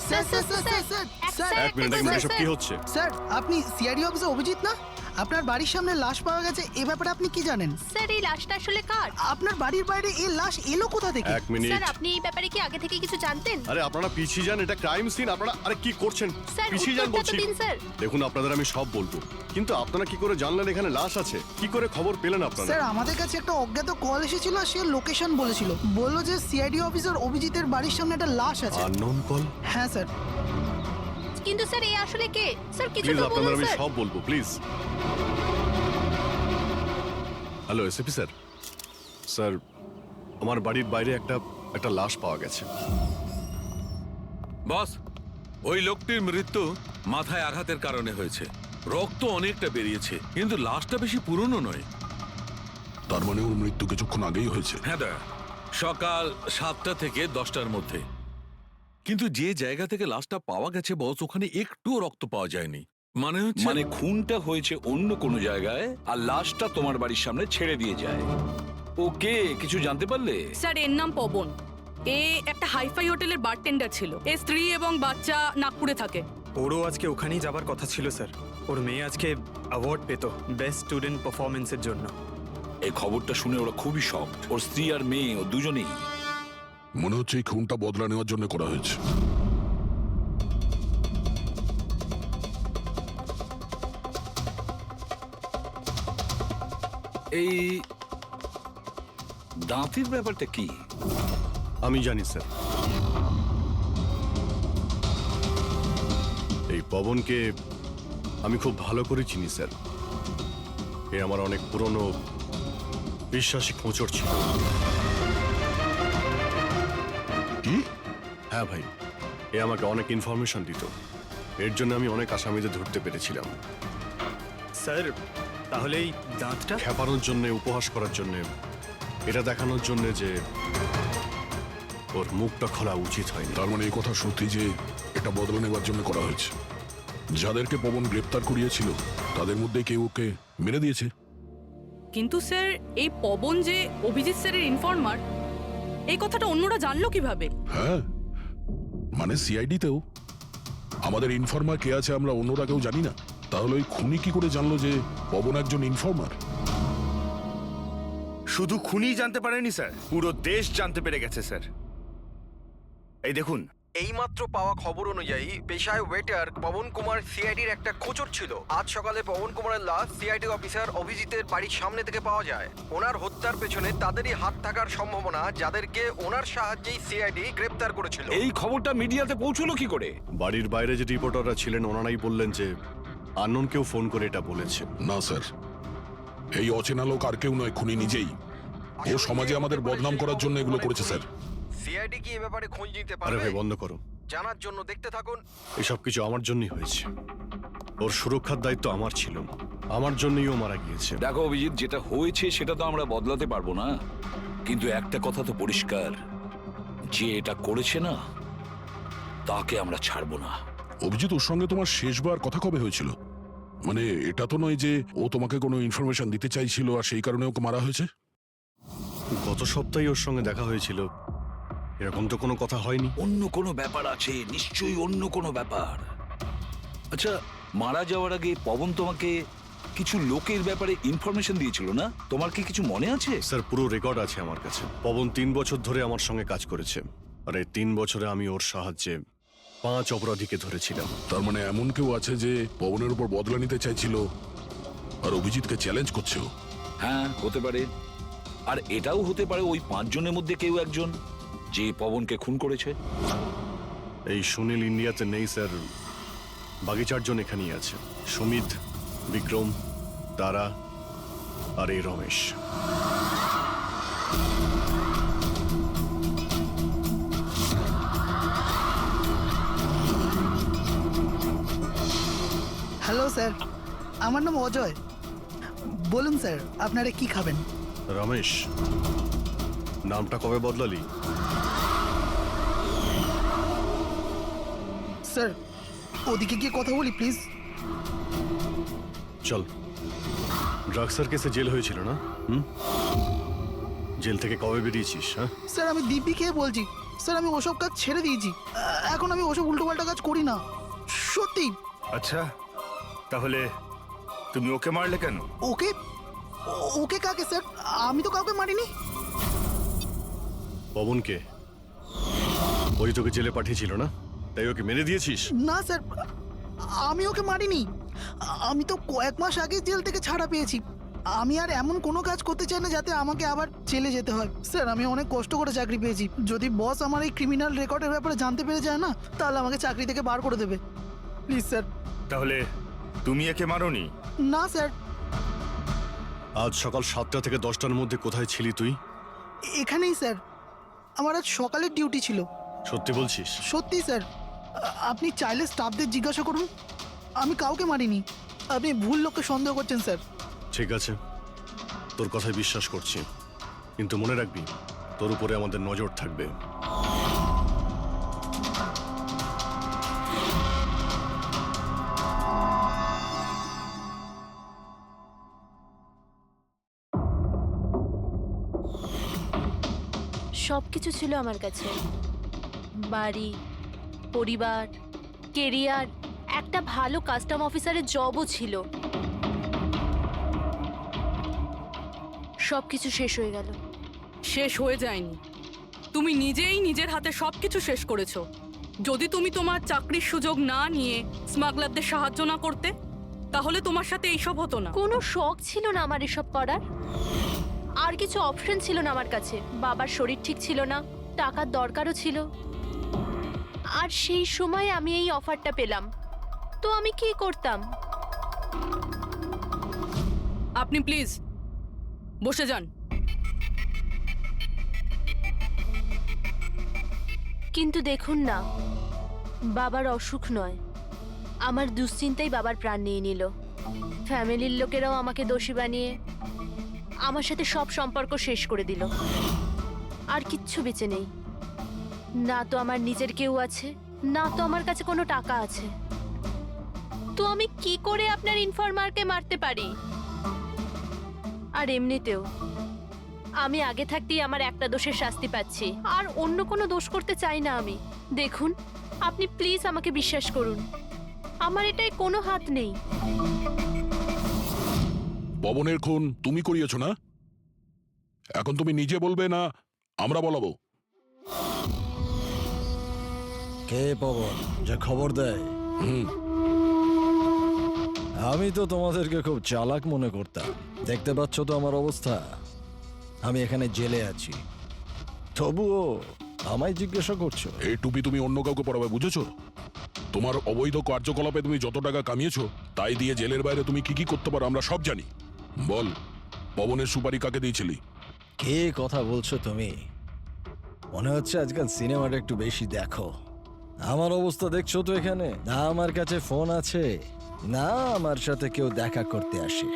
Sir sir sir sir sir sir এক minute এসব কি হচ্ছে? স্যার আপনি সিআইডি অফিসার অভিজিৎ না? আপনার বাড়ির সামনে লাশ পাওয়া গেছে, এ ব্যাপারে আপনি কি জানেন? স্যার এই লাশটা আসলে কার? আপনার বাড়ির বাইরে এই লাশ এলো কোথা থেকে? এক মিনিট। স্যার আপনি এই ব্যাপারে কি আগে থেকে কিছু জানতেন? আরে আপনারা পিছিয়ে যান, এটা ক্রাইম সিন। আপনারা আরে কি করছেন? স্যার পিছিয়ে যান উত্তরটা তো বলছি। দিন স্যার। দেখুন আপনাদের আমি সব বলবো, কিন্তু আপনারা কি করে জানলেন এখানে লাশ আছে? কি করে খবর পেলেন আপনারা? স্যার আমাদের কাছে একটা অজ্ঞাত কল এসেছিল, সে লোকেশন বলেছিল, বললো যে সিআইডি অফিসার অভিজিতের বাড়ির সামনে একটা লাশ আছে। Unknown call? হ্যাঁ স্যার। কিন্তু স্যার এই আসলে কে? স্যার কিছু প্লিজ তো আপনাদের বলুন আমি স্যার। সব বলবো, please. Hello SP sir. Sir আমার বাড়ির বাইরে একটা লাশ পাওয়া গেছে। বস, ওই লোকটির মৃত্যু মাথায় আঘাতের কারণে হয়েছে। রক্ত অনেকটা বেরিয়েছে, কিন্তু লাশটা বেশি পুরনো নয়। তার মানে ওর মৃত্যু কিছুক্ষণ আগেই হয়েছে। হ্যাঁ দা, সকাল 7টা থেকে 10টার মধ্যে। কিন্তু যে জায়গা থেকে লাশটা পাওয়া গেছে বস, ওখানে একটুও রক্ত পাওয়া যায়নি। মানে খুনটা হয়েছে অন্য কোনো জায়গায় আর লাশটা তোমার বাড়ির সামনে ছেড়ে দিয়ে যায়। ওকে কিছু জানতে পারলে? স্যার এর নাম পবন। এ একটা হাইফাই হোটেলের বারটেন্ডার ছিল। এর স্ত্রী এবং বাচ্চা নাগপুরে থাকে। ওরও আজকে ওখানেই যাবার কথা ছিল স্যার। ওর মেয়ে আজকে অ্যাওয়ার্ড পেত বেস্ট স্টুডেন্ট পারফরমেন্সের জন্য। এই খবরটা শুনে ওরা খুবই শক। ওর স্ত্রী আর মেয়ে ও দুজনেই। মনে হচ্ছে এই খুনটা বদলা নেওয়ার জন্য করা হয়েছে। এই দাঁতের ব্যাপারটা কি? আমি জানি স্যার। এই পবনকে আমি খুব ভালো করে চিনি স্যার। এ আমার অনেক পুরনো বিশ্বাসী খোঁচর ছিল। কি? হ্যাঁ ভাই, এ আমাকে অনেক ইনফরমেশন দিত। এর জন্য আমি অনেক আসামিদের ধরতে পেরেছিলাম। স্যার তাহলে এই দাঁতটা? খেপানোর জন্য, উপহাস করার জন্য, এটা দেখানোর জন্য যে ওর মুখটা খোলা উচিত হয়নি। তার মানে এই কথা সত্যি যে এটা বদলা নেওয়ার জন্য করা হয়েছে। যাদেরকে পবন গ্রেপ্তার করিয়েছিল তাদের মধ্যে কেউ ওকে মেরে দিয়েছে। কিন্তু স্যার এই পবন যে অভিজিৎ স্যারের ইনফর্মার, এই কথাটা অন্যরা জানলো কিভাবে? হ্যাঁ, মানে সিআইডিতেও আমাদের ইনফর্মার কে আছে আমরা অন্যরা কেউ জানি না। তাহলে ওই খুনি কি করে জানলো যে পবন একজন ইনফর্মার? শুধু খুনি জানতে পারেনি স্যার, পুরো দেশ জানতে পেরে গেছে স্যার। এই দেখুন, এইমাত্র পাওয়া খবর অনুযায়ী পেশায় ওয়েটার পবন কুমার সিআইডির একটা খোঁচর ছিল। আজ সকালে পবন কুমারের লাশ সিআইডি অফিসার অভিজিতের বাড়ির সামনে থেকে পাওয়া যায়। ওনার হত্যার পেছনে তাদেরই হাত থাকার সম্ভাবনা, যাদেরকে ওনার সাহায্যেই সিআইডি গ্রেপ্তার করেছিল। এই খবরটা মিডিয়াতে পৌঁছলো কি করে? বাড়ির বাইরে যে রিপোর্টাররা ছিলেন ওনারাই বললেন যে আননোন কেউ ফোন করে এটা বলেছে। না স্যার, এই অচেনা লোক আর কেউ নয়, খুনি নিজেই। ও সমাজে আমাদের বদনাম করার জন্য এগুলো করেছে স্যার। সিআইডি কি এ ব্যাপারে খোঁজ নিতে আরে পারবে? ভাই বন্ধ করো, জানার জন্য দেখতে থাকুন। এসব কিছু আমার জন্যই হয়েছে। ওর সুরক্ষার দায়িত্ব আমার ছিল, আমার জন্যই ও মারা গিয়েছে। দেখো অভিজিৎ, যেটা হয়েছে সেটা তো আমরা বদলাতে পারবো না, কিন্তু একটা কথা তো পরিষ্কার, যে এটা করেছে না তাকে আমরা ছাড়বো না। অভিজিৎ, ওর সঙ্গে তোমার শেষবার কথা কবে হয়েছিল? মানে এটা তো নয় যে ও তোমাকে কোনো ইনফরমেশন দিতে চাইছিল আর সেই কারণে ওকে মারা হয়েছে? গত সপ্তাহে ওর সঙ্গে দেখা হয়েছিল, এরকম তো কোনো কথা হয়নি। অন্য কোনো ব্যাপার আছে, নিশ্চয়ই অন্য কোনো ব্যাপার। আচ্ছা, মারা যাওয়ার আগে পবন তোমাকে কিছু লোকের ব্যাপারে ইনফরমেশন দিয়েছিল না? তোমার কি কিছু মনে আছে? স্যার পুরো রেকর্ড আছে আমার কাছে। পবন 3 বছর ধরে আমার সঙ্গে কাজ করেছে, আর এই 3 বছরে আমি ওর সাহায্যে 5 অপরাধীকে ধরেছিলাম। তার মানে এমন কেউ আছে যে পবনের উপর বদলা নিতে চাইছিল আর অভিজিৎকে চ্যালেঞ্জ করছে ও? হ্যাঁ, হতে পারে। আর এটাও হতে পারে ওই 5 জনের মধ্যে কেউ একজন যে পবনকে খুন করেছে। এই সুনীল ইন্ডিয়াতে নেই স্যার, বাকি 4 জন এখানেই আছে। সুমিত, বিক্রম, তারা আর এই রমেশ। হ্যালো স্যার, আমার নাম অজয়। বলুন স্যার, আপনারা কি খাবেন? রমেশ, নামটা কবে বদলালি? স্যার ওদিকে গিয়ে কথা বলি প্লিজ। চল, ড্রাগসের কেসে জেল হয়েছিল না? জেল থেকে কবে বেরিয়েছিস? হ্যাঁ স্যার আমি দিব্যি খেয়ে বলছি, স্যার আমি ওসব কাজ ছেড়ে দিয়েছি। এখন আমি ওসব উল্টোপাল্টা কাজ করি না, সত্যি। আচ্ছা, তাহলে তুমি ওকে মারলে কেন? ওকে? ওকে কাকে স্যার? আমি তো কাউকে মারিনি। পবনকে? ওই তোকে জেলে পাঠিয়েছিল না, তাই ওকে মেরে দিয়েছিস? না স্যার, আমি ওকে মারিনি। আমি তো কয়েক মাস আগে জেল থেকে ছাড়া পেয়েছি। আমি আর এমন কোনো কাজ করতে চাই না যাতে আমাকে আবার জেলে যেতে হয়। স্যার, আমি অনেক কষ্ট করে চাকরি পেয়েছি। যদি বস আমার এই ক্রিমিনাল রেকর্ডের ব্যাপারে জানতে পেরে যায় না, তাহলে আমাকে চাকরি থেকে বার করে দেবে। Please sir. তাহলে তুমি একে মারোনি? না স্যার। আজ সকাল 7টা থেকে 10টার মধ্যে কোথায় ছিলি তুই? এখানেই স্যার। আমার আজ সকালের ডিউটি ছিল। সত্যি বলছিস? সত্যি স্যার। আপনি চাইলে স্টাফদের জিজ্ঞাসা করুন, আমি কাউকে মারিনি। আপনি ভুল লোককে সন্দেহ করছেন স্যার। ঠিক আছে, তোর কথায় বিশ্বাস করছি, কিন্তু মনে রাখবি তোর উপরে আমাদের নজর থাকবে। সব কিছু ছিল আমার কাছে, বাড়ি, পরিবার, কেরিয়ার, একটা ভালো কাস্টম অফিসারের জবও ছিল। সবকিছু শেষ হয়ে গেল। শেষ হয়ে যায়নি, তুমি নিজেই নিজের হাতে সবকিছু শেষ করেছো। যদি তুমি তোমার চাকরির সুযোগ না নিয়ে স্মাগলারদের সাহায্য না করতে, তাহলে তোমার সাথে এইসব হতো না। কোনো শখ ছিল না আমার এসব করার, আর কিছু অপশন ছিল না আমার কাছে। বাবার শরীর ঠিক ছিল না, টাকার দরকারও ছিল, আর সেই সময় আমি এই অফারটা পেলাম, তো আমি কি করতাম? আপনি প্লিজ বসে যান। কিন্তু দেখুন না, বাবার অসুখ নয়, আমার দুশ্চিন্তাই বাবার প্রাণ নিয়ে নিল। ফ্যামিলির লোকেরাও আমাকে দোষী বানিয়ে আমার সাথে সব সম্পর্ক শেষ করে দিল। আর কিচ্ছু বেঁচে নেই, না তো আমার নিজের কেউ আছে, না তো আমার কাছে কোনো টাকা আছে। তো আমি কি করে আপনার ইনফরমারকে মারতে পারি? আর এমনিতেও আমি আগে থাকতেই আমার একটা দোষের শাস্তি পাচ্ছি, আর অন্য কোনো দোষ করতে চাই না আমি। দেখুন, আপনি প্লিজ আমাকে বিশ্বাস করুন, আমার এটায় কোনো হাত নেই। পবনের খুন তুমি করিয়েছো না? এখন তুমি নিজে বলবে না আমরা বলাবো? কে পবন যে খবর দেয়? আমি তো তোমাদেরকে খুব চালাক মনে করতাম। দেখতে পাচ্ছ তো আমার অবস্থা, আমি এখানে জেলে আছি, তবুও আমায় জিজ্ঞাসা করছো? এই টুপি তুমি অন্য কাউকে পরাবে, বুঝেছো? তোমার অবৈধ কার্যকলাপে তুমি যত টাকা কামিয়েছো তাই দিয়ে জেলের বাইরে তুমি কি কি করতে পারো আমরা সব জানি। বল, পবনের সুপারি কাকে দিয়েছিলি? কে কথা বলছো তুমি? মনে হচ্ছে আজকাল সিনেমাটা একটু বেশি দেখো। আমার অবস্থা দেখছো তো এখানে, না আমার কাছে ফোন আছে, না আমার সাথে কেউ দেখা করতে আসে।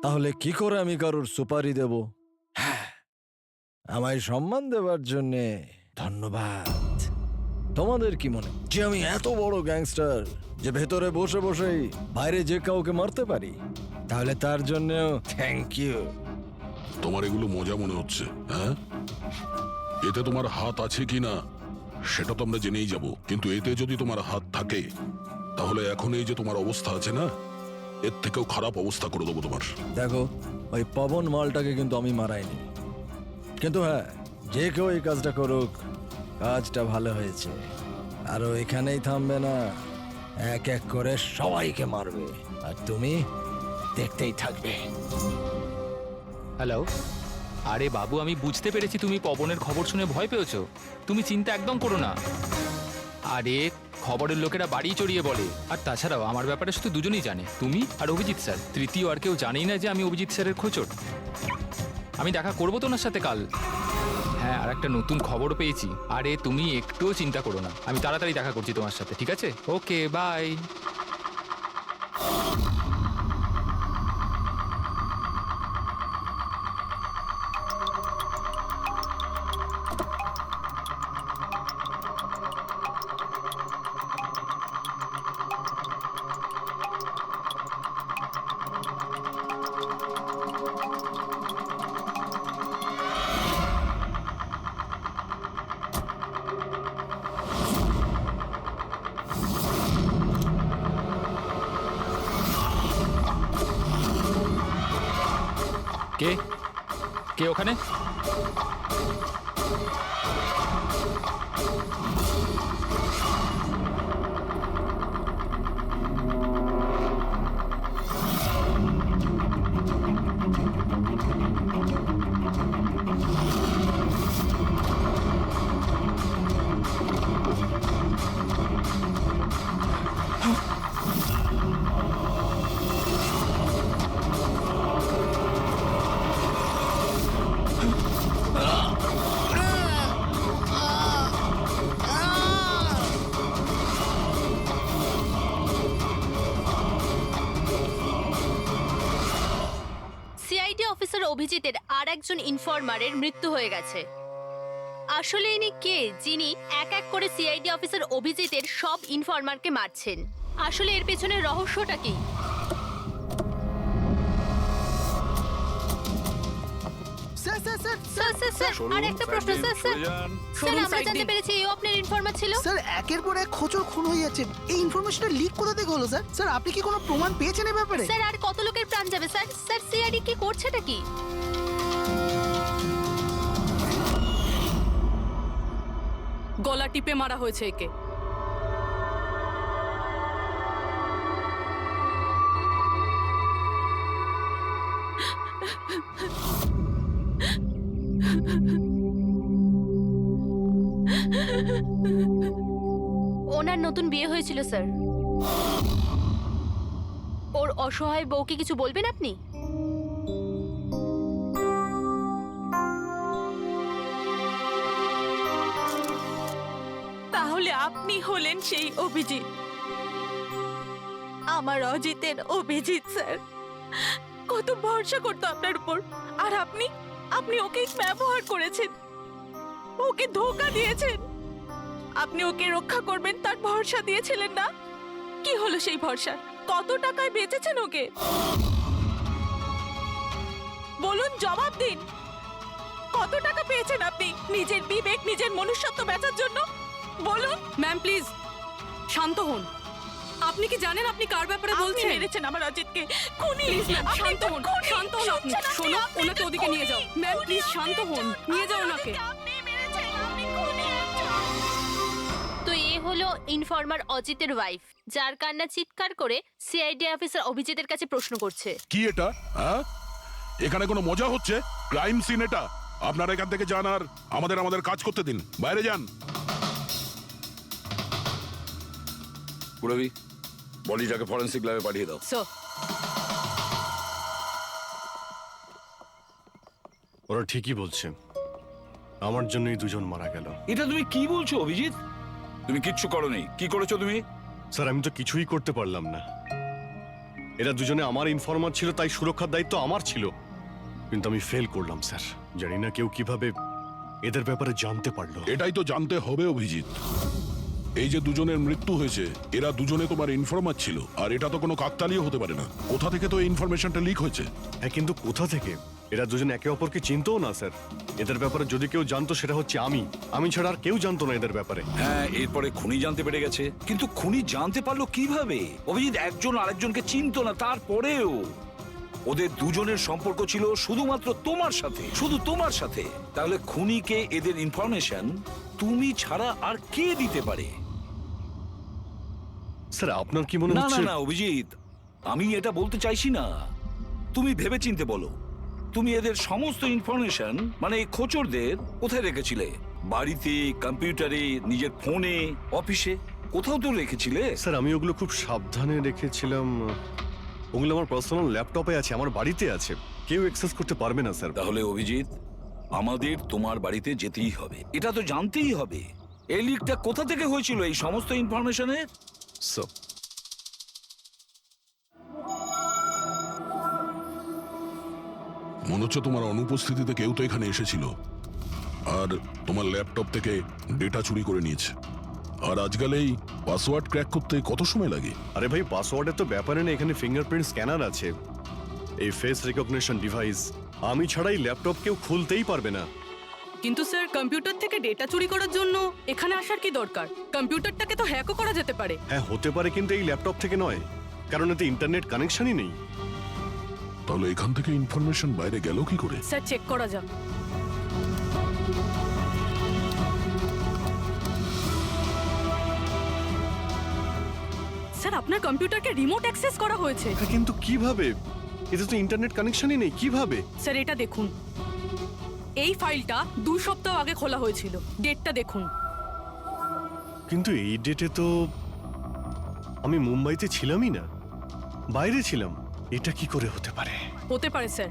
তাহলে কি করে আমি কারোর সুপারি দেব? আমায় সম্মান দেওয়ার জন্যে ধন্যবাদ। তোমাদের কি মনে যে আমি এত বড় গ্যাংস্টার যে ভেতরে বসে বসেই বাইরে যে কাউকে মারতে পারি? তাহলে তার জন্যও থ্যাংক ইউ। তোমার এগুলো মজা মনে হচ্ছে, হ্যাঁ? এতে তোমার হাত আছে কি না সেটা তো আমরা জেনেই যাব, কিন্তু এতে যদি তোমার হাত থাকে তাহলে এখন এই যে তোমার অবস্থা আছে না, এর থেকেও খারাপ অবস্থা করে দেবো তোমার। দেখো, ওই পবন মালটাকে কিন্তু আমি মারাইনি, কিন্তু হ্যাঁ, যে কেউ এই কাজটা করুক, কাজটা ভালো হয়েছে। আরো এখানেই থামবে না, এক এক করে সবাইকে মারবে, আর তুমি দেখতেই থাকবে। হ্যালো, আরে বাবু, আমি বুঝতে পেরেছি তুমি পবনের খবর শুনে ভয় পেয়েছো। তুমি চিন্তা একদম করো না। আরে খবরের লোকেরা বাড়ি চড়িয়ে বলে, আর তাছাড়াও আমার ব্যাপারে শুধু দুজনেই জানে, তুমি আর অভিজিৎ স্যার। তৃতীয় আর কেউ জানেই না যে আমি অভিজিৎ স্যারের খোঁচর। আমি দেখা করবো তো ওনার সাথে কাল। হ্যাঁ, আর একটা নতুন খবরও পেয়েছি। আরে তুমি একটুও চিন্তা করো না, আমি তাড়াতাড়ি দেখা করছি তোমার সাথে, ঠিক আছে? ওকে, বাই। কে কে ওখানে? সিআইডি অফিসার অভিজিতের আর একজন ইনফরমারের মৃত্যু হয়ে গেছে। আসলে ইনি কে যিনি এক এক করে সিআইডি অফিসার অভিজিতের সব ইনফরমারকে মারছেন? আসলে এর পেছনে রহস্যটা কি? Sir sir sir sir sir sir আর একটা প্রশ্ন স্যার স্যার স্যার আমরা জানতে পেরেছি এই আপনার ইনফরমার ছিল। স্যার একের পর এক খোঁচর খুন হয়ে যাচ্ছে, এই ইনফরমেশনটা লিক কোথা থেকে হলো স্যার? স্যার আপনি কি কোনো প্রমাণ পেয়েছেন এই ব্যাপারে? স্যার আর কত লোকের প্রাণ যাবে স্যার? স্যার সিআইডি কি করছেটা কি? গলা টিপে মারা হয়েছে একে। ওনার নতুন বিয়ে হয়েছিল স্যার। ওর অসহায় বউকে কিছু বলবেন আপনি? তাহলে আপনি হলেন সেই অভিজিৎ, আমার অজিতের অভিজিৎ স্যার। কত ভরসা করতো আপনার উপর, আর আপনি আপনি ওকে ব্যবহার করেছেন, ওকে ধোঁকা দিয়েছেন। আপনি ওকে রক্ষা করবেন তার ভরসা দিয়েছিলেন না? কি হলো সেই ভরসা? কত টাকায় বেচেছেন ওকে? বলুন, জবাব দিন। কত টাকা পেয়েছেন আপনি নিজের বিবেক, নিজের মনুষ্যত্ব বেচার জন্য? বলুন। ম্যাম প্লিজ শান্ত হন। আপনি কি জানেন আপনি কার ব্যাপারে আপনি বলছেন? মেরেছেন আমার অজিতকে। খুনি। প্লিজ ম্যাম আপনি শান্ত হন, খুনি। শান্ত হন আপনি। শুনছেন আপনি? শোনো, আপনি ওনাকে একটা ওদিকে নিয়ে যাও। খুনি। ম্যাম খুনি প্লিজ আপনি শান্ত হন, একজন। নিয়ে যাও আমার ওনাকে। অজিতকে আপনি মেরেছেন, আপনি খুনি একজন। তো এ হলো ইনফরমার অজিতের ওয়াইফ, যার কান্না চিৎকার করে সিআইডি অফিসার অভিজিতের কাছে প্রশ্ন করছে। কি এটা? হ্যাঁ, এখানে কোনো মজা হচ্ছে? ক্রাইম সিন এটা। আপনারা এখান থেকে যান আর আমাদের কাজ করতে দিন। বাইরে যান। পুরবি, বডিটাকে ফরেন্সিক ল্যাবে পাঠিয়ে দাও। স্যার ওরা ঠিকই বলছে, আমার জন্যই দুজন মারা গেল। এটা তুমি কি বলছো অভিজিৎ? তুমি কিচ্ছু করোনি। কি করেছো তুমি? স্যার আমি তো কিছুই করতে পারলাম না। এরা দুজনে আমার ইনফরমার ছিল, তাই সুরক্ষার দায়িত্ব আমার ছিল, কিন্তু আমি ফেল করলাম স্যার। জানি না কেউ কিভাবে এদের ব্যাপারে জানতে পারলো। এটাই তো জানতে হবে অভিজিৎ। এই যে দুজনের মৃত্যু হয়েছে, এরা দুজনে তোমার ইনফরমার ছিল, আর এটা তো কোনো কাকতালীয় হতে পারে না। কোথা থেকে তো ইনফরমেশনটা লিক হয়েছে? হ্যাঁ, কিন্তু কোথা থেকে? এরা দুজন একে অপরকে চিনতও না স্যার। এদের ব্যাপারে যদি কেউ জানতো সেটা হচ্ছে আমি ছাড়া আর কেউ জানতো না এদের ব্যাপারে। হ্যাঁ, এরপরে খুনি জানতে পেরে গেছে। কিন্তু খুনি জানতে পারলো কিভাবে? অভিজিৎ একজন আরেকজনকে চিনতো না, তারপরেও ওদের দুজনের সম্পর্ক ছিল শুধুমাত্র তোমার সাথে, শুধু তোমার সাথে। তাহলে খুনিকে এদের ইনফরমেশন তুমি ছাড়া আর কে দিতে পারে? স্যার আপনার কি মনে না না হচ্ছে? না অভিজিৎ, আমি এটা বলতে চাইছি না। তুমি ভেবেচিন্তে বলো, তুমি এদের সমস্ত ইনফরমেশন মানে খোঁচরদের কোথায় রেখেছিলে? বাড়িতে, কম্পিউটারে, নিজের ফোনে, অফিসে, কোথাও তো রেখেছিলে। স্যার আমি ওগুলো খুব সাবধানে রেখেছিলাম। ওগুলো আমার পার্সোনাল ল্যাপটপে আছে, আমার বাড়িতে আছে, কেউ অ্যাক্সেস করতে পারবে না স্যার। তাহলে অভিজিৎ, আমাদের তোমার বাড়িতে যেতেই হবে, এটা তো জানতেই হবে এই লিকটা কোথা থেকে হয়েছিল এই সমস্ত ইনফরমেশনের। সো মনে হচ্ছে তোমার অনুপস্থিতিতে কেউ তো এখানে এসেছিল আর তোমার ল্যাপটপ থেকে ডেটা চুরি করে নিয়েছে। আর আজকাল এই পাসওয়ার্ড ক্র্যাক করতে কত সময় লাগে? আরে ভাই, পাসওয়ার্ডের তো ব্যাপারে না, এখানে ফিঙ্গারপ্রিন্ট স্ক্যানার আছে, এই ফেস রিকগনিশন ডিভাইস। আমি ছাড়াই ল্যাপটপ কেউ খুলতেই পারবে না। কিন্তু স্যার কম্পিউটার থেকে ডেটা চুরি করার জন্য এখানে আসার কি দরকার? কম্পিউটারটাকে তো হ্যাকও করা যেতে পারে। হ্যাঁ হতে পারে, কিন্তু এই ল্যাপটপ থেকে নয়, কারণ এতে ইন্টারনেট কানেকশনই নেই। তাহলে এখান থেকে ইনফরমেশন বাইরে গেল কি করে? স্যার চেক করা যাক। স্যার আপনার কম্পিউটারকে রিমোট অ্যাক্সেস করা হয়েছে। হ্যাঁ, কিন্তু কিভাবে? এতে তো ইন্টারনেট কানেকশনই নেই, কিভাবে? স্যার এটা দেখুন, এই ফাইলটা 2 সপ্তাহ আগে খোলা হয়েছিল। ডেটটা দেখুন। কিন্তু এই ডেটে তো আমি মুম্বাইতে ছিলামই না, বাইরে ছিলাম। এটা কি করে হতে পারে? হতে পারে স্যার।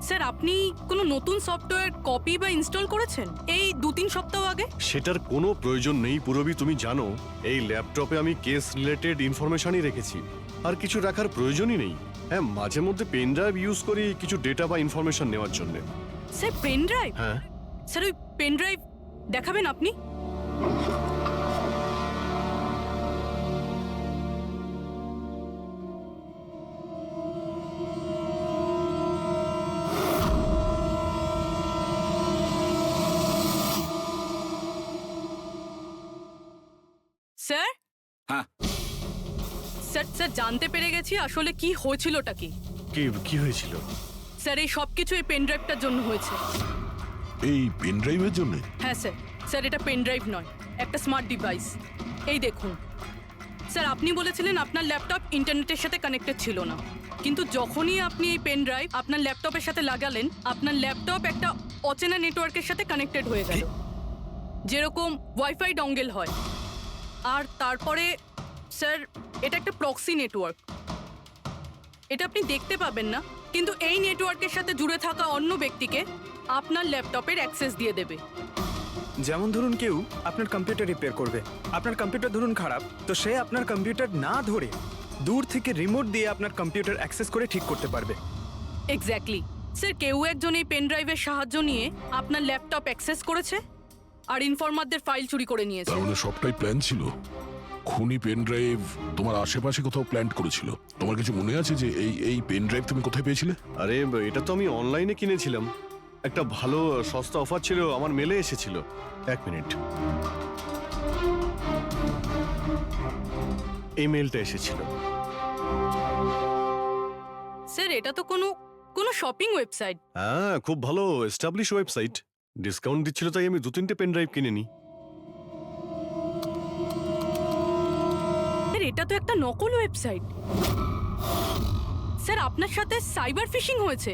স্যার আপনি কোনো নতুন সফটওয়্যার কপি বা ইনস্টল করেছেন এই 2-3 সপ্তাহ আগে? সেটার কোনো প্রয়োজন নেই পুরবি, তুমি জানো এই ল্যাপটপে আমি কেস রিলেটেড ইনফরমেশনই রেখেছি, আর কিছু রাখার প্রয়োজনই নেই। হ্যাঁ, মাঝে মধ্যে পেন ড্রাইভ ইউজ করি কিছু ডেটা বা ইনফরমেশন নেওয়ার জন্য। Sir pen drive? হ্যাঁ স্যার ওই পেন ড্রাইভ দেখাবেন আপনি? স্যার? হ্যাঁ। স্যার স্যার জানতে পেরে গেছি আসলে কি হয়েছিলটা কি। কি হয়েছিল? স্যার এই সব কিছু এই পেন ড্রাইভটার জন্য হয়েছে। এই পেন ড্রাইভের জন্য? হ্যাঁ স্যার। স্যার এটা পেন ড্রাইভ নয়, একটা স্মার্ট ডিভাইস। এই দেখুন স্যার, আপনি বলেছিলেন আপনার ল্যাপটপ ইন্টারনেটের সাথে কানেক্টেড ছিল না, কিন্তু যখনই আপনি এই পেন ড্রাইভ আপনার ল্যাপটপের সাথে লাগালেন, আপনার ল্যাপটপ একটা অচেনা নেটওয়ার্কের সাথে কানেক্টেড হয়ে গেল, যেরকম ওয়াইফাই ডঙ্গেল হয়। আর তারপরে স্যার এটা একটা প্রক্সি নেটওয়ার্ক। এটা আপনি দেখতে পাবেন না, কিন্তু এই নেটওয়ার্কের সাথে জুড়ে থাকা অন্য ব্যক্তিকে আপনার ল্যাপটপের অ্যাক্সেস দিয়ে দেবে। যেমন ধরুন কেউ আপনার কম্পিউটার রিপেয়ার করবে, আপনার কম্পিউটার ধরুন খারাপ, তো সে আপনার কম্পিউটার না ধরে দূর থেকে রিমোট দিয়ে আপনার কম্পিউটার অ্যাক্সেস করে ঠিক করতে পারবে। এক্স্যাক্টলি স্যার, কেউ একজন এই পেন ড্রাইভের সাহায্য নিয়ে আপনার ল্যাপটপ অ্যাক্সেস করেছে আর ইনফরমারদের ফাইল চুরি করে নিয়েছে। তার মানে সবটাই প্ল্যান ছিল। খুনি পেন ড্রাইভ তোমার আশেপাশে কোথাও প্ল্যান্ট করেছিল। তোমার কিছু মনে আছে যে এই পেন ড্রাইভ তুমি কোথায় পেয়েছিলে? আরে এটা তো আমি অনলাইনে কিনেছিলাম, একটা ভালো সস্তা অফার ছিল, আমার মেলে এসেছিল। 1 মিনিট, এই মেলটা এসেছিল। স্যার এটা তো কোনো শপিং ওয়েবসাইট। হ্যাঁ, খুব ভালো এস্টাবলিশ ওয়েবসাইট, ডিসকাউন্ট দিচ্ছিল তাই আমি 2-3টে পেন ড্রাইভ কিনে নিই। স্যার এটা তো একটা নকল ওয়েবসাইট। স্যার আপনার সাথে সাইবার ফিশিং হয়েছে।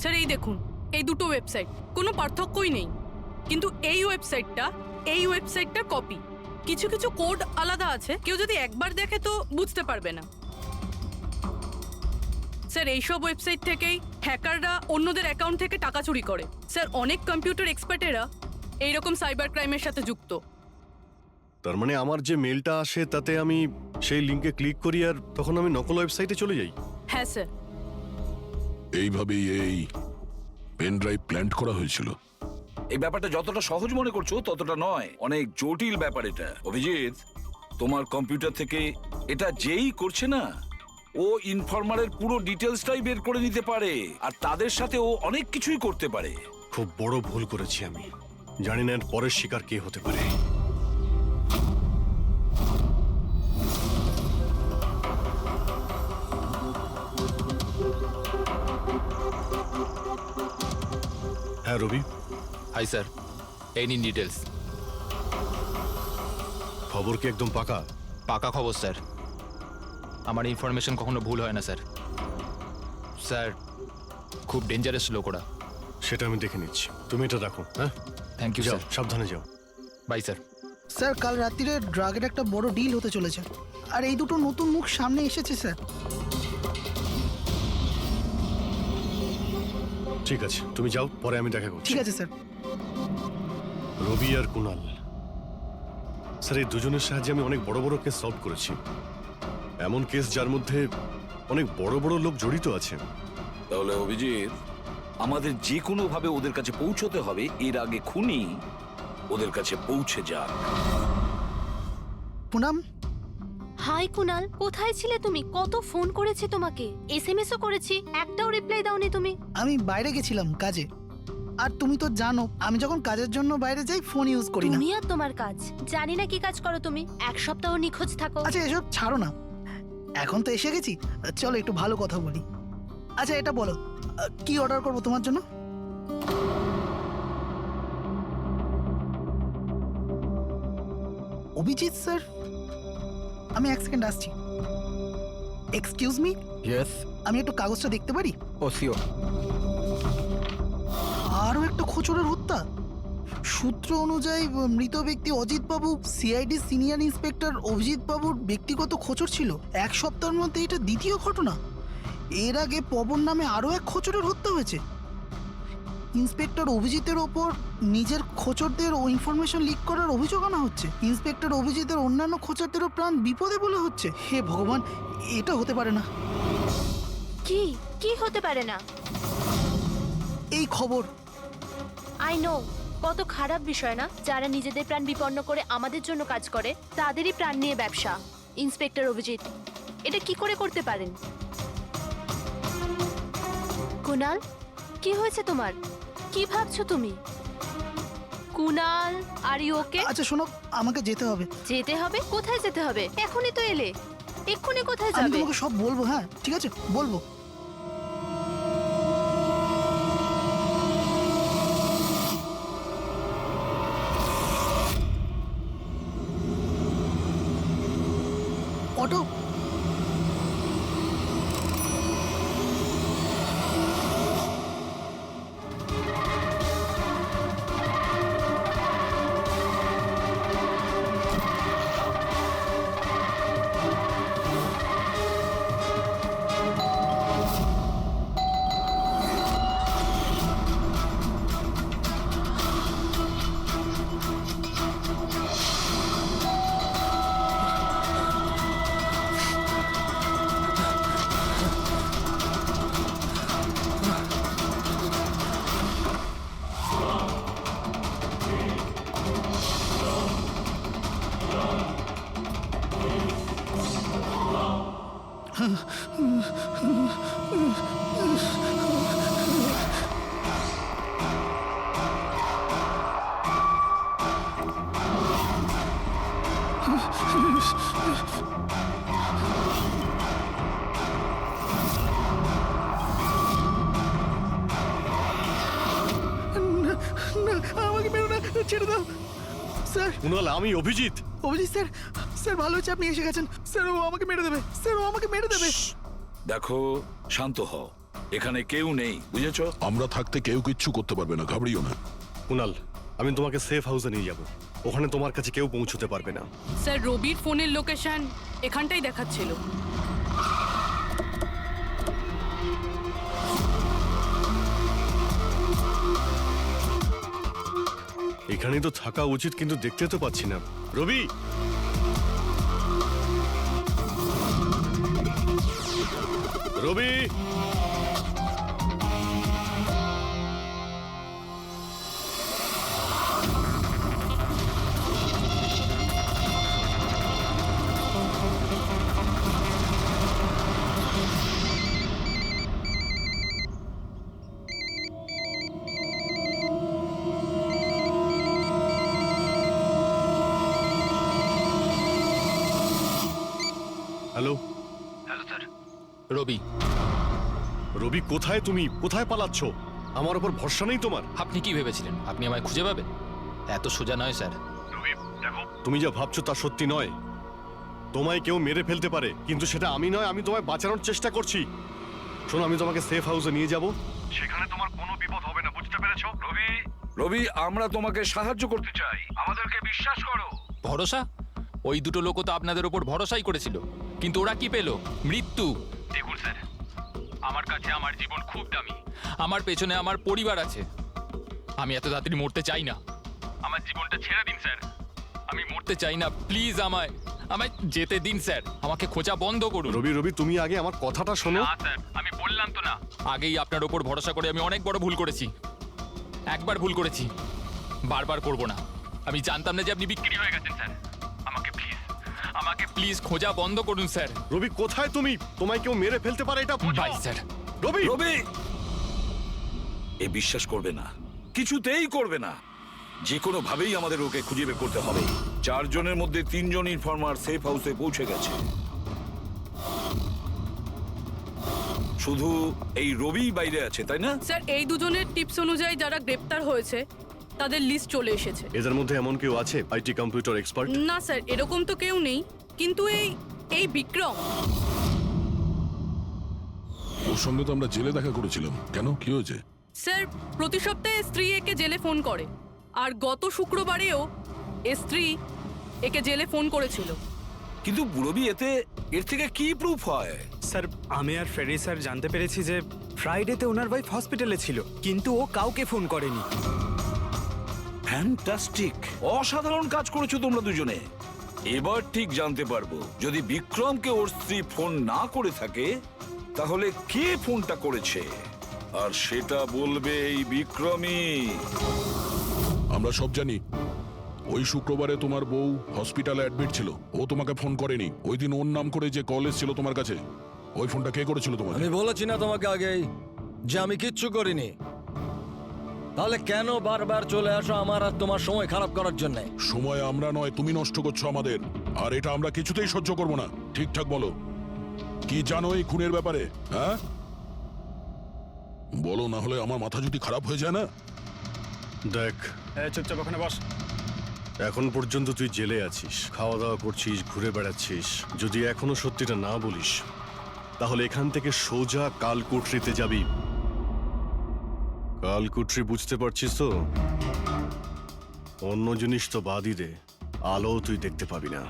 স্যার এই দেখুন, এই দুটো ওয়েবসাইট কোনো পার্থক্যই নেই, কিন্তু এই ওয়েবসাইটটার কপি। কিছু কিছু কোড আলাদা আছে, কেউ যদি একবার দেখে তো বুঝতে পারবে না। স্যার এইসব ওয়েবসাইট থেকেই হ্যাকাররা অন্যদের অ্যাকাউন্ট থেকে টাকা চুরি করে। স্যার অনেক কম্পিউটার এক্সপার্টেরা এইরকম সাইবার ক্রাইমের সাথে যুক্ত। তার মানে আমার যে মেলটা আসে তাতে আমি সেই লিংকে ক্লিক করি আর তখন আমি নকল ওয়েবসাইটে চলে যাই। হ্যাঁ স্যার। এইভাবেই এই পেন ড্রাইভ প্ল্যান্ট করা হয়েছিল। এই ব্যাপারটা যতটা সহজ মনে করছো ততটা নয়, অনেক জটিল ব্যাপার এটা। অভিজিৎ, তোমার কম্পিউটার থেকে এটা যেই করছে না, ও ইনফরমারের পুরো ডিটেলসটাই বের করে নিতে পারে, আর তাদের সাথে ও অনেক কিছুই করতে পারে। খুব বড় ভুল করেছি আমি, জানি না এর পরের শিকার কে হতে পারে। হ্যাঁ রবি। হাই স্যার, এই নিন ডিটেলস। খবর কি একদম পাকা? পাকা খবর স্যার, আমার ইনফরমেশন কখনো ভুল হয় না স্যার। স্যার খুব ডেঞ্জারাস লোক ওরা। সেটা আমি দেখে নিচ্ছি, তুমি এটা রাখো। হ্যাঁ থ্যাংক ইউ যাও, স্যার। সাবধানে যাও। By sir. স্যার কাল রাত্রিরে ড্রাগের একটা বড় ডিল হতে চলেছে, আর এই দুটো নতুন মুখ সামনে এসেছে স্যার। ঠিক আছে, তুমি যাও, পরে আমি দেখা করছি। ঠিক আছে স্যার। রবি আর কুনাল, স্যার এই দুজনের সাহায্যে আমি অনেক বড় বড় কেস সলভ করেছি, এমন কেস যার মধ্যে অনেক বড় বড় লোক জড়িত আছে। তাহলে অভিজিৎ, আমাদের যে কোনো ভাবে ওদের কাছে পৌঁছতে হবে, এর আগে খুনি ওদের কাছে পৌঁছে যাক। পুনাম, হাই কুনাল, কোথায় ছিলে তুমি? কত ফোন করেছি তোমাকে, এসএমএসও করেছি, একটাও রিপ্লাই দাওনি তুমি। আমি বাইরে গেছিলাম কাজে, আর তুমি তো জানো আমি যখন কাজের জন্য বাইরে যাই ফোন ইউজ করি না। তুমি আর তোমার কাজ, জানি না কি কাজ করো তুমি, 1 সপ্তাহ নিখোঁজ থাকো। আচ্ছা এসব ছাড়ো না, এখন তো এসে গেছি, চলো একটু ভালো কথা বলি। আচ্ছা এটা বলো, কি অর্ডার করবো তোমার জন্য? অভিজিৎ স্যার, আমি এক সেকেন্ড আসছি। Excuse me, yes. আমি একটু কাগজটা দেখতে পারি? ও শিওর। আরও একটা খোঁচরের হত্যা। সূত্র অনুযায়ী মৃত ব্যক্তি অজিত বাবু সিআইডি সিনিয়র ইন্সপেক্টর অভিজিৎ বাবুর ব্যক্তিগত খোঁচর ছিল। এক সপ্তাহের মধ্যে এটা দ্বিতীয় ঘটনা। এর আগে পবন নামে আরও এক খোঁচরের হত্যা হয়েছে। ইন্সপেক্টর অভিজিতের ওপর নিজের খোঁচরদের ও ইনফরমেশন লিক করার অভিযোগ আনা হচ্ছে। ইন্সপেক্টর অভিজিতের অন্যান্য খোঁচরদেরও প্রাণ বিপদে বলে হচ্ছে। হে ভগবান, এটা হতে পারে না। কি কি হতে পারে না? এই খবর আই নো, কত খারাপ বিষয় না? যারা নিজেদের প্রাণ বিপন্ন করে আমাদের জন্য কাজ করে তাদেরই প্রাণ নিয়ে ব্যবসা। ইন্সপেক্টর অভিজিৎ এটা কি করে করতে পারেন? কুনাল, কি হয়েছে তোমার? কি ভাবছো তুমি? Kunal, are you okay? আচ্ছা শোনো, আমাকে যেতে হবে। যেতে হবে? কোথায় যেতে হবে? এখনই তো এলে, এক্ষুনি কোথায় আমি যাবে? তোমাকে সব বলবো। হ্যাঁ ঠিক আছে, বলবো। অটো, না, আমাকে মেরো না, ছেড়ে দাও স্যার। কুনাল, আমি অভিজিৎ। অভিজিৎ স্যার, স্যার ভালো হচ্ছে আপনি এসে গেছেন। স্যার ও আমাকে মেরে দেবে, স্যার ও আমাকে মেরে দেবে। দেখো, শান্ত হও, এখানে কেউ নেই, বুঝেছো? আমরা থাকতে কেউ কিচ্ছু করতে পারবে না, ঘাবড়িও না। কুনাল, আমি তোমাকে সেফ হাউসে নিয়ে যাব। ওখানে তোমার কাছে কেউ পৌঁছতে পারবে না। স্যার, রবির ফোনের লোকেশন এখানটাই দেখাচ্ছিল। এখানেই তো থাকা উচিত, কিন্তু দেখতে তো পাচ্ছি না। রবি, রবি, হ্যালো। রবি, রবি কোথায়? তুমি কোথায় পালাচ্ছ? আমার উপর ভরসা নেই তোমার? আপনি কি ভেবেছিলেন আপনি আমায় খুঁজে পাবেন? এত সোজা নয় স্যার। রবি দেখো, তুমি যা ভাবছো তা সত্যি নয়। তোমায় কেউ মেরে ফেলতে পারে, কিন্তু সেটা আমি নয়। আমি তোমায় বাঁচানোর চেষ্টা করছি। শোনো, আমি তোমাকে সেফ হাউসে নিয়ে যাব। সেখানে তোমার কোনো বিপদ হবে না, বুঝতে পেরেছো? রবি, রবি, আমরা তোমাকে সাহায্য করতে চাই, আমাদেরকে বিশ্বাস করো। ভরসা? ওই দুটো লোকও তো আপনাদের ওপর ভরসাই করেছিল, কিন্তু ওরা কি পেল? মৃত্যু। দেখুন স্যার, আমার কাছে আমার জীবন খুব দামি। আমার পেছনে আমার পরিবার আছে। আমি এত তাড়াতাড়ি মরতে চাই না। আমার জীবনটা ছেড়ে দিন স্যার, আমি মরতে চাই না। প্লিজ আমায় আমায় যেতে দিন স্যার। আমাকে খোঁজা বন্ধ করুন। রবি, রবি তুমি আগে আমার কথাটা শোনো। না স্যার, আমি বললাম তো না, আগেই আপনার ওপর ভরসা করে আমি অনেক বড় ভুল করেছি। একবার ভুল করেছি, বারবার করব না। আমি জানতাম না যে আপনি বিক্রি হয়ে গেছেন স্যার। আমাকে প্লিজ খোঁজা বন্ধ করুন স্যার। রবি কোথায় তুমি? তোমায় কেউ মেরে ফেলতে পারে, এটা বুঝো। By sir. রবি, রবি, এ বিশ্বাস করবে না, কিছুতেই করবে না। যে কোনো ভাবেই আমাদের ওকে খুঁজে বের করতে হবে। 4 জনের মধ্যে 3 জন ইনফর্মার সেফ হাউসে পৌঁছে গেছে। শুধু এই রবি বাইরে আছে, তাই না? স্যার এই দুজনের টিপস অনুযায়ী যারা গ্রেপ্তার হয়েছে তাদের লিস্ট চলে এসেছে। এদের মধ্যে এমন কেউ আছে আইটি কম্পিউটার এক্সপার্ট? না স্যার, এরকম তো কেউ নেই, কিন্তু এই বিক্রম, ওর সঙ্গে তো আমরা জেলে দেখা করেছিলাম, কেন কি হয়েছে? স্যার প্রতি সপ্তাহে স্ত্রী একে জেলে ফোন করে, আর গত শুক্রবারেও স্ত্রী একে জেলে ফোন করেছিল। কিন্তু রবি এর থেকে কি প্রুফ হয়? স্যার আমি আর ফেরি স্যার জানতে পেরেছি যে ফ্রাইডেতে ওনার ওয়াইফ হসপিটালে ছিল, কিন্তু ও কাউকে ফোন করেনি। ফ্যান্টাস্টিক, অসাধারণ কাজ করেছো তোমরা দুজনে। এবার ঠিক জানতে পারবো যদি বিক্রমকে ওর স্ত্রী ফোন না করে থাকে তাহলে কে ফোনটা করেছে, আর সেটা বলবে এই বিক্রমই। আমরা সব জানি ওই শুক্রবারে তোমার বউ হসপিটালে অ্যাডমিট ছিল, ও তোমাকে ফোন করেনি। ওই দিন ওর নাম করে যে কল এসেছিল তোমার কাছে, ওই ফোনটা কে করেছিল তোমাকে? আমি বলেছি না তোমাকে আগেই যে আমি কিচ্ছু করিনি? তাহলে কেন বারবার চলে আসো আমার আর তোমার সময় খারাপ করার জন্য? সময় আমরা নয়, তুমি নষ্ট করছো আমাদের, আর এটা আমরা কিছুতেই সহ্য করব না। ঠিকঠাক বলো, কি জানো এই খুনের ব্যাপারে? হ্যাঁ বলো, না হলে আমার মাথা যদি খারাপ হয়ে যায় না। দেখ, চুপচাপ ওখানে বস। এখন পর্যন্ত তুই জেলে আছিস, খাওয়া দাওয়া করছিস, ঘুরে বেড়াচ্ছিস। যদি এখনো সত্যিটা না বলিস তাহলে এখান থেকে সোজা কালকুটরিতে যাবি। কালকুটরি বুঝতে পারছিস তো? অন্য জিনিস তো বাদই দে, আলো তুই দেখতে পাবি না।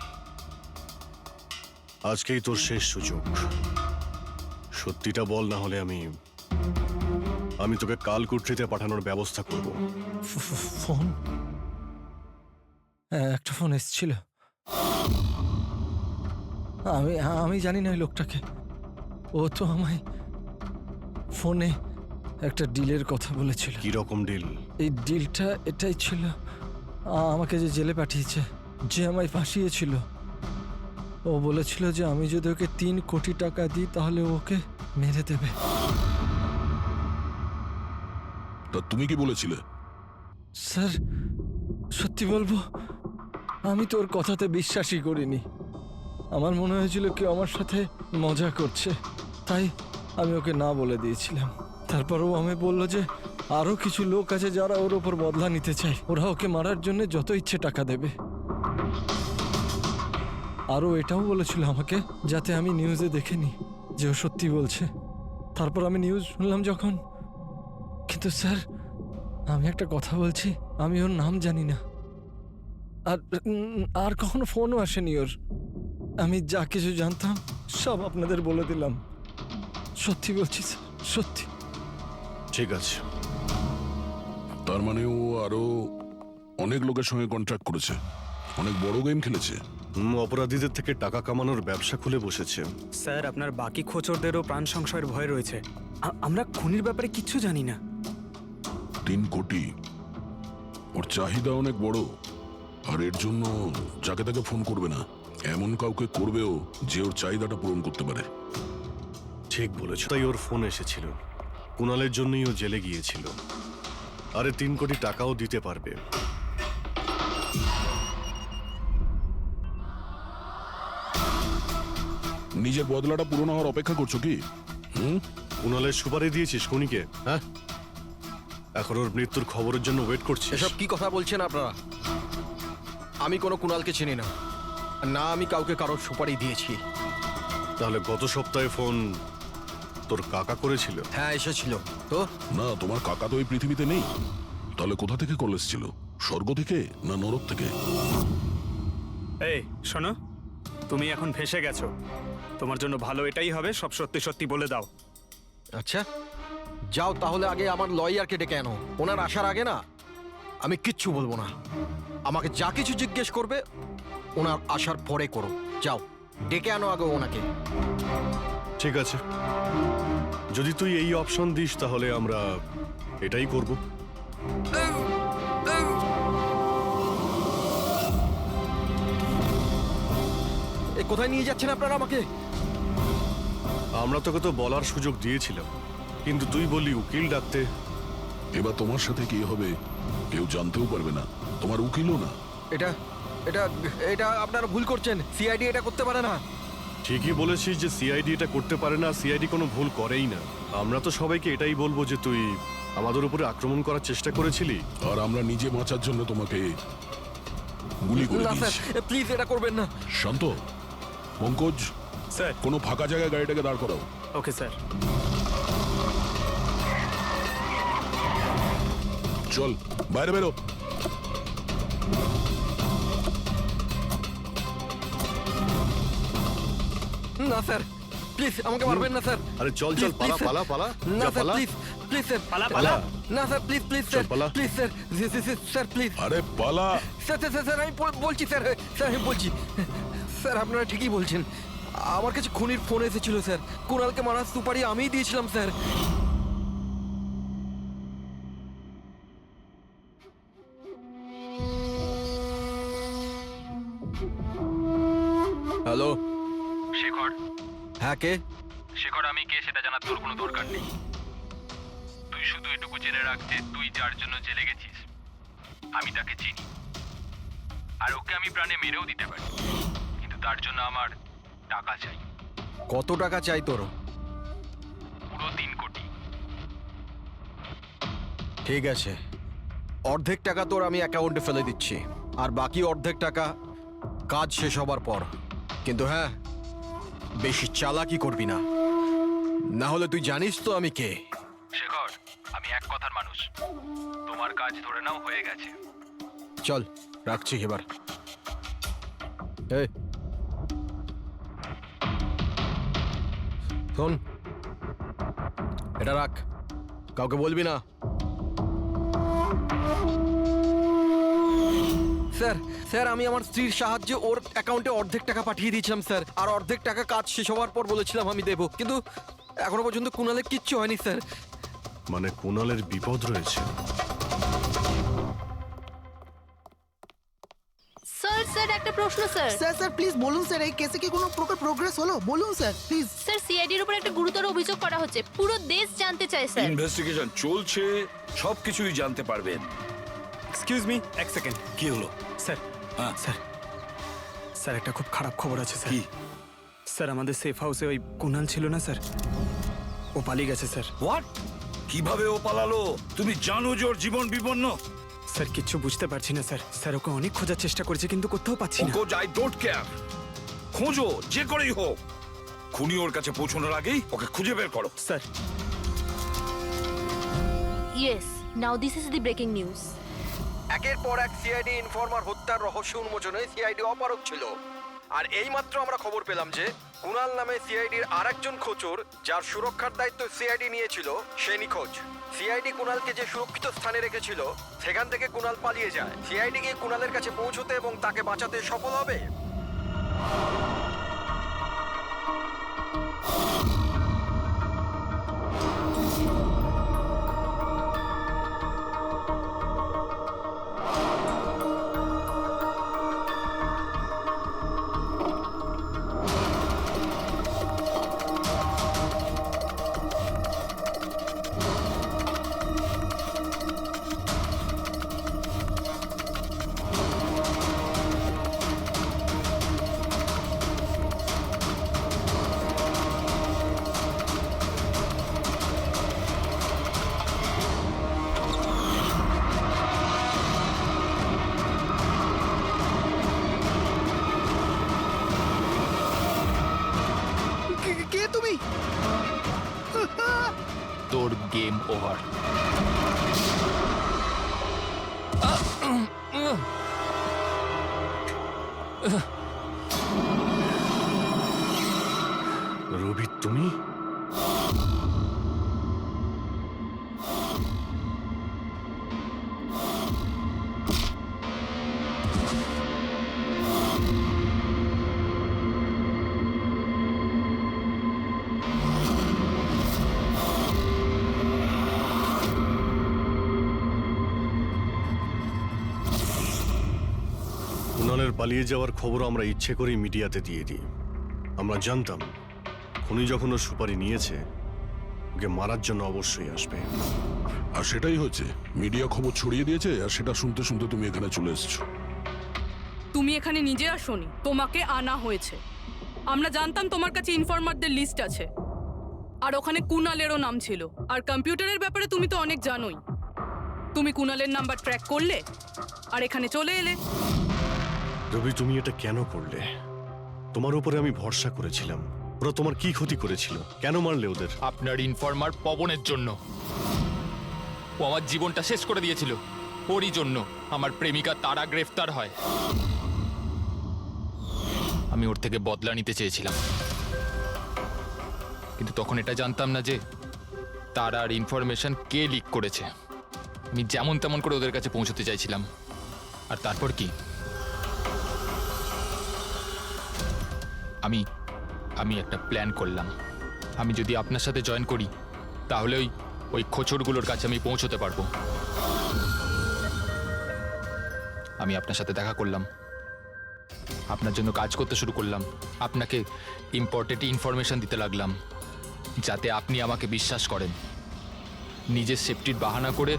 আজকেই তোর শেষ সুযোগ। সত্যিটা বল, না হলে আমি তোকে কালকুটরিতে পাঠানোর ব্যবস্থা করব। ফোন, একটা ফোন এসেছিল। আমি জানি না ওই লোকটাকে। ও তো আমায় ফোনে একটা ডিলের কথা বলেছিল। কি রকম ডিল? এই ডিলটা এটাই ছিল, আমাকে যে জেলে পাঠিয়েছে, যে আমায় ফাঁসিয়েছিল, ও বলেছিল যে আমি যদি ওকে 3 কোটি টাকা দিই তাহলে ওকে মেরে দেবে। তা তুমি কি বলেছিলে? স্যার সত্যি বলবো, আমি তোর কথাতে বিশ্বাসই করিনি। আমার মনে হয়েছিল কেউ আমার সাথে মজা করছে, তাই আমি ওকে না বলে দিয়েছিলাম। তারপর ও আমি বলল যে আরো কিছু লোক আছে যারা ওর ওপর বদলা নিতে চায়, ওরা ওকে মারার জন্য যত ইচ্ছে টাকা দেবে। আরও এটাও বলেছিল আমাকে যাতে আমি নিউজে দেখেনি যে ও সত্যি বলছে। তারপর আমি নিউজ শুনলাম যখন। কিন্তু স্যার আমি একটা কথা বলছি, আমি ওর নাম জানি না, আর কখনো ফোনও আসেনি ওর। আমি যা কিছু জানতাম সব আপনাদের বলে দিলাম। সত্যি বলছি স্যার, সত্যি। ঠিক আছে। তার মানে ও আরো অনেক লোকের সঙ্গে কন্ট্রাক্ট করেছে, অনেক বড় গেম খেলেছে। অপরাধীদের থেকে টাকা কামানোর ব্যবসা খুলে বসেছে। স্যার আপনার বাকি খোঁচরদেরও প্রাণ সংশয়ের ভয় রয়েছে। আমরা খুনির ব্যাপারে কিচ্ছু জানি না। 3 কোটি, ওর চাহিদা অনেক বড়, আর এর জন্য যাকে তাকে ফোন করবে না, এমন কাউকে করবেও যে ওর চাহিদাটা পূরণ করতে পারে। ঠিক বলেছ। তাই ওর ফোন এসেছিল, কুণালের জন্যই ও জেলে গিয়েছিল। আরে 3 কোটি টাকাও দিতে পারবে। নিজের বদলাটা পূরণ হওয়ার অপেক্ষা করছো কি? কুণালের সুপারি দিয়েছিস খুনিকে? হ্যাঁ, এখন ওর মৃত্যুর খবরের জন্য ওয়েট করছিস? এসব কি কথা বলছেন আপনারা? আমি কোনো কুণালকে চিনি না, না আমি কাউকে কারোর সুপারি দিয়েছি। তাহলে গত সপ্তাহে ফোন তোর কাকা করেছিল? হ্যাঁ এসেছিল তো। না, তোমার কাকা তো এই পৃথিবীতে নেই। তাহলে কোথা থেকে কল এসেছিল? স্বর্গ থেকে না নরক থেকে? এই শোনো, তুমি এখন ফেঁসে গেছো। তোমার জন্য ভালো এটাই হবে সব সত্যি সত্যি বলে দাও। আচ্ছা যাও তাহলে, আগে আমার লয়ারকে ডেকে আনো। ওনার আসার আগে না আমি কিচ্ছু বলবো না। আমাকে যা কিছু জিজ্ঞেস করবে ওনার আসার পরে করো। যাও ডেকে আনো আগে ওনাকে। ঠিক আছে, যদি তুই এই অপশন দিস তাহলে আমরা এটাই করব। এ কোথায় নিয়ে যাচ্ছেন আপনারা আমাকে? আমরা তোকে তো বলার সুযোগ দিয়েছিলাম, কিন্তু তুই বললি উকিল ডাকতে। এবার তোমার সাথে কি হবে কেউ জানতেও পারবে না, তোমার উকিলও না। এটা এটা এটা আপনারা ভুল করছেন। সিআইডি এটা করতে পারে না। ঠিকই বলেছিস যে সিআইডি এটা করতে পারে না, সিআইডি কোনো ভুল করেই না। আমরা তো সবাইকে এটাই বলবো যে তুই আমাদের উপরে আক্রমণ করার চেষ্টা করেছিলি। আর আমরা নিজে বাঁচার জন্য তোমাকে গুলি করে দিয়েছি। প্লিজ এটা করবেন না। শান্ত, পঙ্কজ, স্যার। কোনো ফাঁকা জায়গায় গাড়িটাকে দাঁড় করাও। Okay sir. চল বাইরে বেরো। না স্যার, প্লিজ আমাকে মারবেন না স্যার। আরে চল চল, পালা পালা পালা, না যা স্যার, পালা। প্লিজ প্লিজ স্যার, পালা পালা। না স্যার, প্লিজ প্লিজ স্যার, পালা। Please sir, sir please. আরে পালা। স্যার স্যার স্যার, স্যার আমি বলছি স্যার, স্যার আমি বলছি স্যার, আপনারা ঠিকই বলছেন। আমার কাছে খুনির ফোন এসেছিল স্যার, কুণালকে মারার সুপারি আমিই দিয়েছিলাম স্যার। হ্যালো শেখর, হ্যাঁ কে? শেখর আমি কে সেটা জানার তোর কোনো দরকার নেই। তুই শুধু এটুকু জেনে রাখ যে তুই যার জন্য জেলে গেছিস আমি তাকে চিনি, আর ওকে আমি প্রাণে মেরেও দিতে পারি, কিন্তু তার জন্য আমার টাকা চাই। কত টাকা চাই তোর? পুরো 3 কোটি। ঠিক আছে, অর্ধেক টাকা তোর আমি অ্যাকাউন্টে ফেলে দিচ্ছি, আর বাকি অর্ধেক টাকা কাজ শেষ হবার পর। কিন্তু হ্যাঁ, বেশি চালাকি করবি না, না হলে তুই জানিস তো আমি কে। শেখর, আমি এক কথার মানুষ, তোমার কাজ ধরে নাও হয়ে গেছে। চল রাখছি এবার। এই শোন, এটা রাখ, কাউকে বলবি না। স্যার স্যার, আমি আমার স্ত্রীর সাহায্যে ওর অ্যাকাউন্টে অর্ধেক টাকা পাঠিয়ে দিয়েছিলাম স্যার, আর অর্ধেক টাকা কাজ শেষ হওয়ার পর বলেছিলাম আমি দেবো, কিন্তু এখনো পর্যন্ত কুণালের কিচ্ছু হয়নি স্যার। মানে কুণালের বিপদ রয়েছে। স্যার স্যার একটা প্রশ্ন স্যার। স্যার স্যার প্লিজ বলুন স্যার, এই কেসে কি কোনো প্রকার প্রোগ্রেস হলো? বলুন স্যার প্লিজ। স্যার সিআইডির উপর একটা গুরুতর অভিযোগ করা হচ্ছে, পুরো দেশ জানতে চায় স্যার। ইনভেস্টিগেশন চলছে, সবকিছুই জানতে পারবেন। এক্সকিউজ মি, এক সেকেন্ড। কি হলো? স্যার, হ্যাঁ স্যার, স্যার একটা খুব খারাপ খবর আছে স্যার। কি? স্যার আমাদের সেফ হাউসে ওই কুণাল ছিল না স্যার, ও পালিয়ে গেছে স্যার। হোয়াট? কিভাবে ও পালালো? তুমি জানো যে ওর জীবন বিপন্ন। স্যার কিচ্ছু বুঝতে পারছি না স্যার। স্যার ওকে অনেক খোঁজার চেষ্টা করেছে কিন্তু কোথাও পাচ্ছি না। আই ডোন্ট কেয়ার, খোঁজো যে করেই হোক, খুনি ওর কাছে পৌঁছানোর আগেই ওকে খুঁজে বের করো। Sir, yes, now this is the breaking news. একের পর এক সিআইডি ইনফরমার হত্যার রহস্য উন্মোচনে সিআইডি অপারগ ছিল, আর এইমাত্র আমরা খবর পেলাম যে কুণাল নামে সিআইডির আরেকজন খোঁচর, যার সুরক্ষার দায়িত্ব সিআইডি নিয়েছিল, সে নিখোঁজ। সিআইডি কুণালকে যে সুরক্ষিত স্থানে রেখেছিল সেখান থেকে কুণাল পালিয়ে যায়। সিআইডি গিয়ে কুণালের কাছে পৌঁছতে এবং তাকে বাঁচাতে সফল হবে। কে তুমি? তোর গেম ওভার। রবি তুমি? কুণালের পালিয়ে যাওয়ার খবর আমরা ইচ্ছে করেই মিডিয়াতে দিয়ে দিই। আমরা জানতাম খুনি যখন ওর সুপারি নিয়েছে, ওকে মারার জন্য অবশ্যই আসবে। আর সেটাই হয়েছে, মিডিয়া খবর ছড়িয়ে দিয়েছে, আর সেটা শুনতে শুনতে তুমি এখানে চলে এসেছো। তুমি এখানে নিজে আসোনি, তোমাকে আনা হয়েছে। আমরা জানতাম তোমার কাছে ইনফরমারদের লিস্ট আছে, আর ওখানে কুনালেরও নাম ছিল। আর কম্পিউটারের ব্যাপারে তুমি তো অনেক জানোই। তুমি কুনালের নাম্বার ট্র্যাক করলে আর এখানে চলে এলে। রবি, তুমি এটা কেন করলে? তোমার উপরে আমি ভরসা করেছিলাম। ওরা তোমার কি ক্ষতি করেছিল? কেন মারলে ওদের? আপনার ইনফরমার পবনের জন্য। ও আমার জীবনটা শেষ করে দিয়েছিল। ওরই জন্য আমার প্রেমিকা তারা গ্রেফতার হয়। আমি ওর থেকে বদলা নিতে চেয়েছিলাম, কিন্তু তখন এটা জানতাম না যে তারার ইনফরমেশন কে লিক করেছে। আমি যেমন তেমন করে ওদের কাছে পৌঁছতে চাইছিলাম। আর তারপর কি, আমি একটা প্ল্যান করলাম। আমি যদি আপনার সাথে জয়েন করি তাহলে ওই খোঁচরগুলোর কাছে আমি পৌঁছতে পারবো। আমি আপনার সাথে দেখা করলাম, আপনার জন্য কাজ করতে শুরু করলাম, আপনাকে ইম্পর্টেন্ট ইনফরমেশন দিতে লাগলাম যাতে আপনি আমাকে বিশ্বাস করেন। নিজের সেফটির বাহানা করে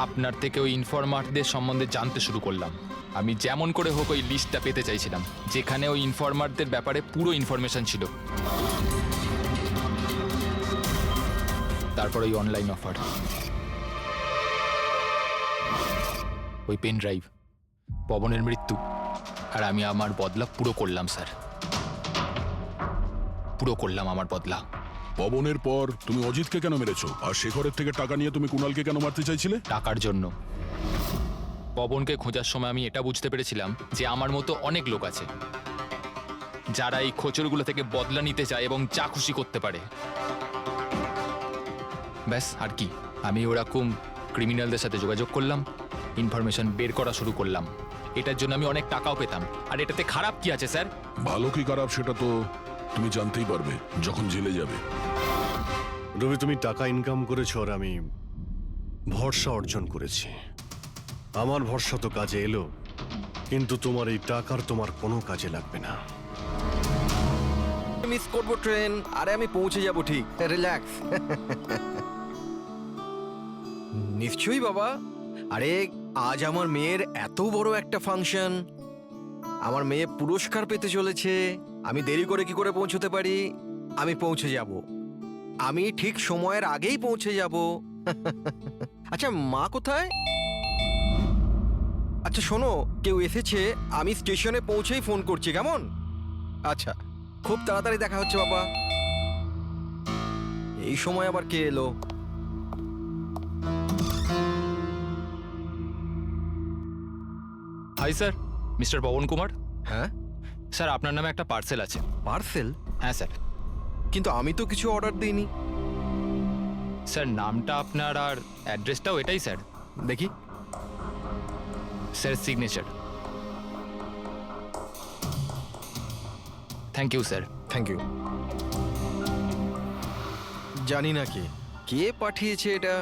আপনার থেকে ওই ইনফরমারদের সম্বন্ধে জানতে শুরু করলাম। আমি যেমন করে হোক ওই লিস্টটা পেতে চাইছিলাম যেখানে ওই ইনফরমারদের ব্যাপারে পুরো ইনফরমেশন ছিল। তারপর ওই অনলাইন অফার, ওই পেন ড্রাইভ, পবনের মৃত্যু, আর আমি আমার বদলা পুরো করলাম স্যার। পুরো করলাম আমার বদলা। পবনের পর তুমি অজিতকে কেন মেরেছো? আর শেখরের থেকে টাকা নিয়ে তুমি কুণালকে কেন মারতে চাইছিলে? টাকার জন্য। পবনকে খোঁজার সময় আমি এটা বুঝতে পেরেছিলাম যে আমার মতো অনেক লোক আছে যারা এই খোঁচরগুলো থেকে বদলা নিতে চায় এবং যা খুশি করতে পারে। ব্যাস, আর কি। আমি ওরকম ক্রিমিনালদের সাথে যোগাযোগ করলাম, ইনফরমেশন বের করা শুরু করলাম। এটার জন্য আমি অনেক টাকাও পেতাম। আর এটাতে খারাপ কি আছে স্যার? ভালো কি খারাপ সেটা তো তুমি জানতেই পারবে যখন জেলে যাবে। রবি, তুমি টাকা ইনকাম করেছো আর আমি ভরসা অর্জন করেছি। আমার ভরসা তো কাজে এলো, কিন্তু তোমার এই টাকার তোমার কোনো কাজে লাগবে না। মিস করবো ট্রেন। আরে আমি পৌঁছে যাব ঠিক, রিল্যাক্স। নিশ্চয়ই বাবা। আরে আজ আমার মেয়ের এত বড় একটা ফাংশন, আমার মেয়ে পুরস্কার পেতে চলেছে। আমি দেরি করে কি করে পৌঁছতে পারি? আমি পৌঁছে যাব, আমি ঠিক সময়ের আগেই পৌঁছে যাব। আচ্ছা, মা কোথায়? আচ্ছা শোনো, কেউ এসেছে, আমি স্টেশনে পৌঁছেই ফোন করছি, কেমন? আচ্ছা, খুব তাড়াতাড়ি দেখা হচ্ছে বাবা। এই সময় আবার কে এলো? Hi sir, mister Pawan Kumar. হ্যাঁ স্যার, আপনার নামে একটা পার্সেল আছে। পার্সেল? হ্যাঁ স্যার। কিন্তু আমি তো কিছু অর্ডার দিইনি। স্যার, নামটা আপনার আর অ্যাড্রেসটাও এটাই স্যার। দেখি। Sir, signature. Thank you sir. Thank you. জানি না কে কে পাঠিয়েছে এটা।